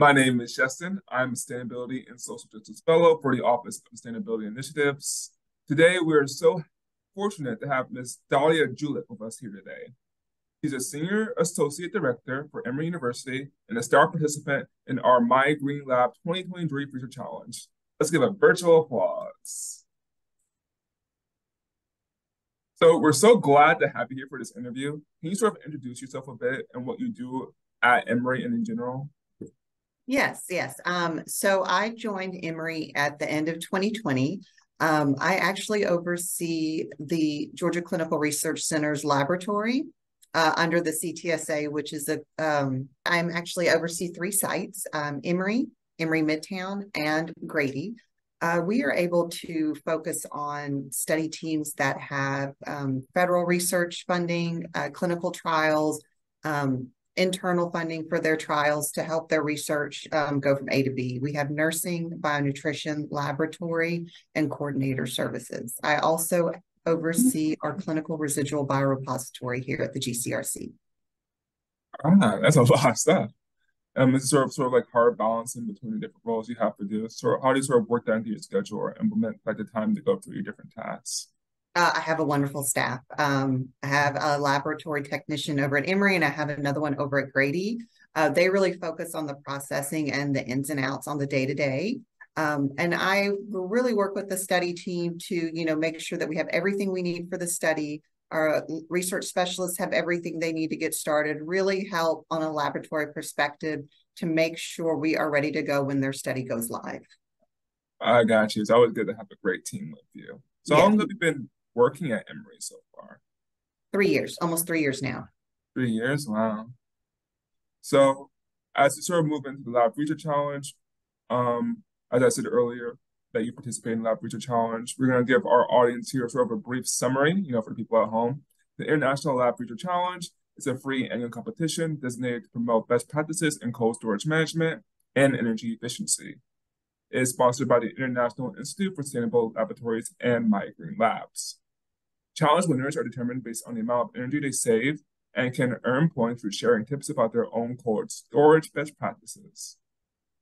My name is Justin. I'm a Sustainability and Social Justice Fellow for the Office of Sustainability Initiatives. Today, we're so fortunate to have Ms. Dahlia Julick with us here today. She's a Senior Associate Director for Emory University and a star participant in our My Green Lab 2023 Research Challenge. Let's give a virtual applause. So we're so glad to have you here for this interview. Can you sort of introduce yourself a bit and what you do at Emory and in general? Yes. So I joined Emory at the end of 2020. I actually oversee the Georgia Clinical Research Center's laboratory under the CTSA, which is I'm actually oversee three sites, Emory Midtown, and Grady. We are able to focus on study teams that have federal research funding, clinical trials, internal funding for their trials to help their research go from A to B. We have nursing, bionutrition, laboratory, and coordinator services. I also oversee our clinical residual biorepository here at the GCRC. That's a lot of stuff. It's sort of like hard balancing between the different roles you have to do. So how do you sort of work that into your schedule or implement like the time to go through your different tasks? I have a wonderful staff. I have a laboratory technician over at Emory, and I have another one over at Grady. They really focus on the processing and the ins and outs on the day-to-day. And I really work with the study team to, make sure that we have everything we need for the study. Our research specialists have everything they need to get started, really help on a laboratory perspective to make sure we are ready to go when their study goes live. I got you. It's always good to have a great team with you. So how Yeah, long have you been working at Emory so far? 3 years, almost 3 years now. 3 years? Wow. So as you sort of move into the Lab Research Challenge, as I said earlier, that you participate in the Lab Research Challenge, we're going to give our audience here sort of a brief summary, for the people at home. The International Lab Research Challenge is a free annual competition designated to promote best practices in cold storage management and energy efficiency. It is sponsored by the International Institute for Sustainable Laboratories and My Green Labs. Challenge winners are determined based on the amount of energy they save and can earn points for sharing tips about their own cold storage best practices.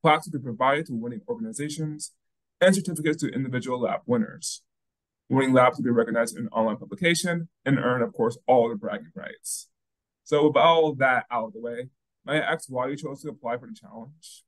Plaques will be provided to winning organizations and certificates to individual lab winners. Winning labs will be recognized in online publication and earn, of course, all the bragging rights. So with all that out of the way, may I ask why you chose to apply for the challenge?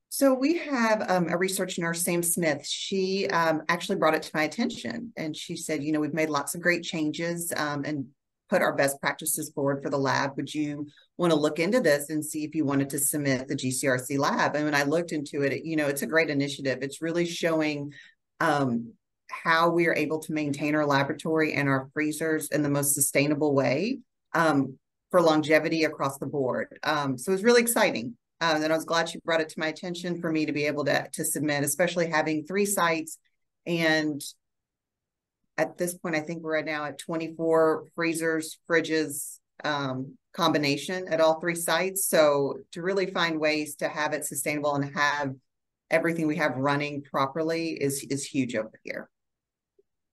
So we have a research nurse, Sam Smith. She actually brought it to my attention, and she said, we've made lots of great changes and put our best practices forward for the lab. Would you want to look into this and see if you wanted to submit the GCRC lab? And when I looked into it, it's a great initiative. It's really showing how we are able to maintain our laboratory and our freezers in the most sustainable way for longevity across the board. So it was really exciting. And I was glad she brought it to my attention for me to be able to submit, especially having three sites. And at this point, I think we're now at 24 freezers, fridges, combination at all three sites. So to really find ways to have it sustainable and have everything we have running properly is huge over here.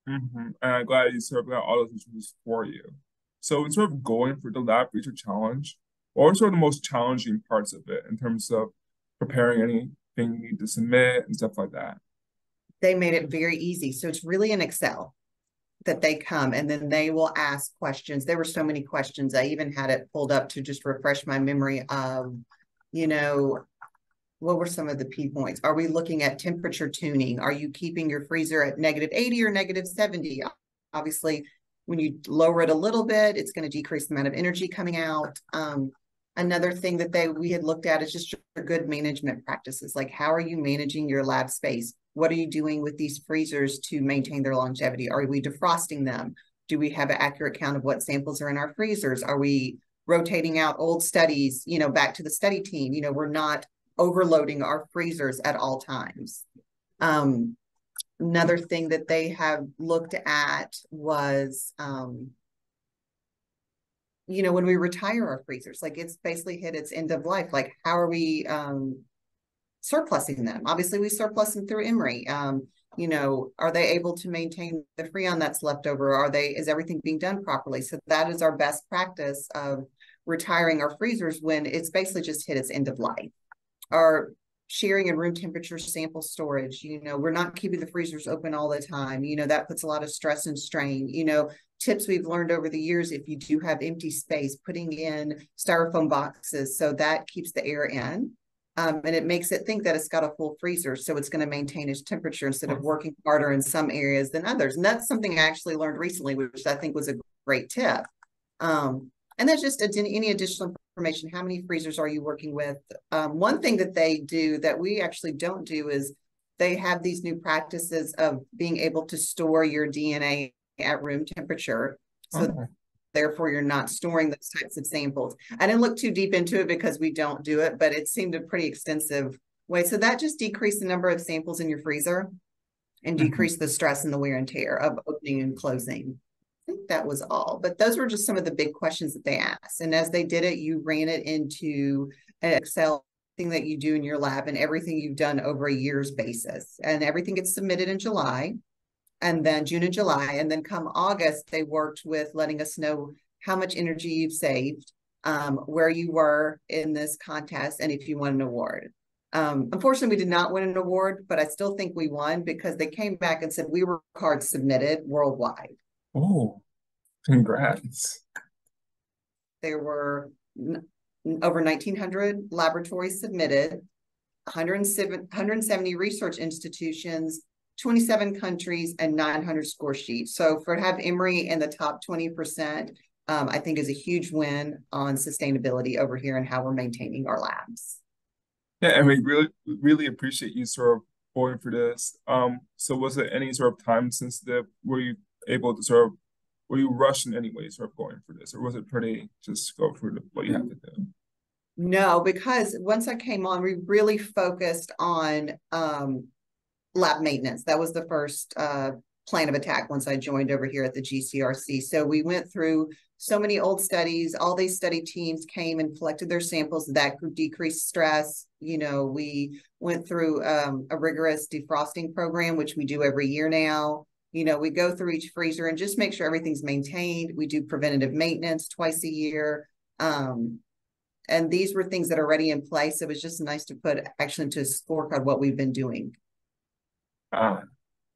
Mm-hmm. And I'm glad you sort of got all those issues for you. So in sort of going for the Lab Research Challenge, what are sort of the most challenging parts of it in terms of preparing anything you need to submit and stuff like that? They made it very easy. So it's really an Excel that they come and then they will ask questions. There were so many questions. I even had it pulled up to just refresh my memory of, what were some of the key points? Are we looking at temperature tuning? Are you keeping your freezer at -80 or -70? Obviously, when you lower it a little bit, it's going to decrease the amount of energy coming out. Another thing that we had looked at is just good management practices. Like, how are you managing your lab space? What are you doing with these freezers to maintain their longevity? Are we defrosting them? Do we have an accurate count of what samples are in our freezers? Are we rotating out old studies, back to the study team? We're not overloading our freezers at all times. Another thing that they have looked at was, when we retire our freezers, like it's basically hit its end of life. Like, how are we surplusing them? Obviously, we surplus them through Emory. Are they able to maintain the Freon that's left over? Is everything being done properly? So that is our best practice of retiring our freezers when it's basically just hit its end of life. Our sharing and room temperature sample storage. We're not keeping the freezers open all the time. That puts a lot of stress and strain. Tips we've learned over the years, if you do have empty space, putting in styrofoam boxes so that keeps the air in. And it makes it think that it's got a full freezer, so it's going to maintain its temperature instead of working harder in some areas than others. And that's something I actually learned recently, which I think was a great tip. And that's just any additional information. How many freezers are you working with? One thing that they do that we actually don't do is they have these new practices of being able to store your DNA at room temperature. So therefore, you're not storing those types of samples. I didn't look too deep into it because we don't do it, but it seemed a pretty extensive way. So that just decreased the number of samples in your freezer and decreased the stress and the wear and tear of opening and closing. I think that was all, but those were just some of the big questions that they asked. And as they did it, you ran it into an Excel thing that you do in your lab and everything you've done over a year's basis. And everything gets submitted in July, and then June and July. And then come August, they worked with letting us know how much energy you've saved, where you were in this contest, and if you won an award. Unfortunately, we did not win an award, but I still think we won because they came back and said we were cards submitted worldwide. Oh, congrats. There were over 1,900 laboratories submitted, 170 research institutions, 27 countries, and 900 score sheets. So to have Emory in the top 20%, I think is a huge win on sustainability over here and how we're maintaining our labs. Yeah, and we really appreciate you sort of going for this. So was it any sort of time sensitive? Were you able to were you rushed in any way sort of going for this, or was it pretty just go for what you have to do? No, because once I came on, we really focused on lab maintenance. That was the first plan of attack once I joined over here at the GCRC. So we went through so many old studies. All these study teams came and collected their samples that could decrease stress. We went through a rigorous defrosting program, which we do every year now. We go through each freezer and just make sure everything's maintained. We do preventative maintenance twice a year. And these were things that are already in place. So it was just nice to put actually into a scorecard what we've been doing.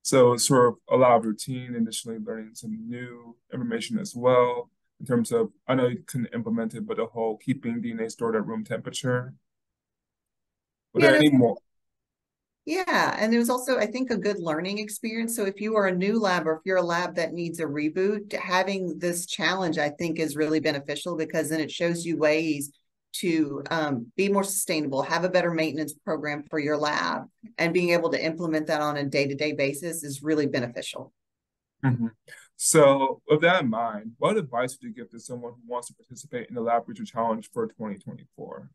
So sort of a lot of routine, additionally learning some new information as well in terms of, I know you couldn't implement it, but the whole keeping DNA stored at room temperature. Were there any more? Yeah, and it was also, I think, a good learning experience. So if you are a new lab or if you're a lab that needs a reboot, having this challenge, I think, is really beneficial because then it shows you ways to be more sustainable, have a better maintenance program for your lab, and being able to implement that on a day-to-day basis is really beneficial. So with that in mind, what advice would you give to someone who wants to participate in the Lab Research Challenge for 2024?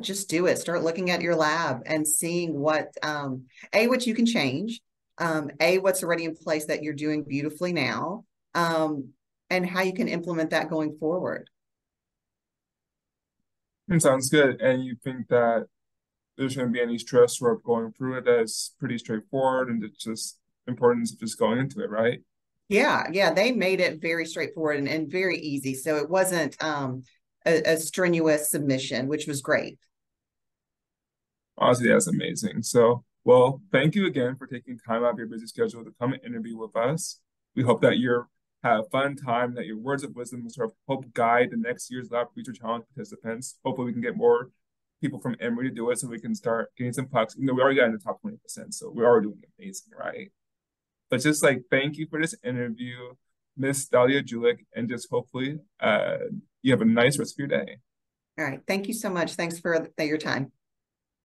Just do it. Start looking at your lab and seeing what you can change, what's already in place that you're doing beautifully now, and how you can implement that going forward. Sounds good. And you think that there shouldn't be any stress or going through it? That's pretty straightforward, and it's just importance of just going into it, right? Yeah, they made it very straightforward and very easy. So it wasn't a strenuous submission, which was great. Honestly, that's amazing. So, well, thank you again for taking time out of your busy schedule to come and interview with us. We hope that you have a fun time, that your words of wisdom will sort of help guide the next year's Lab Research Challenge participants. Hopefully we can get more people from Emory to do it so we can start getting some plaques. We already got in the top 20%, so we're already doing amazing, right? But just thank you for this interview, Miss Dalia Julich, and just hopefully you have a nice rest of your day. All right. Thank you so much. Thanks for your time.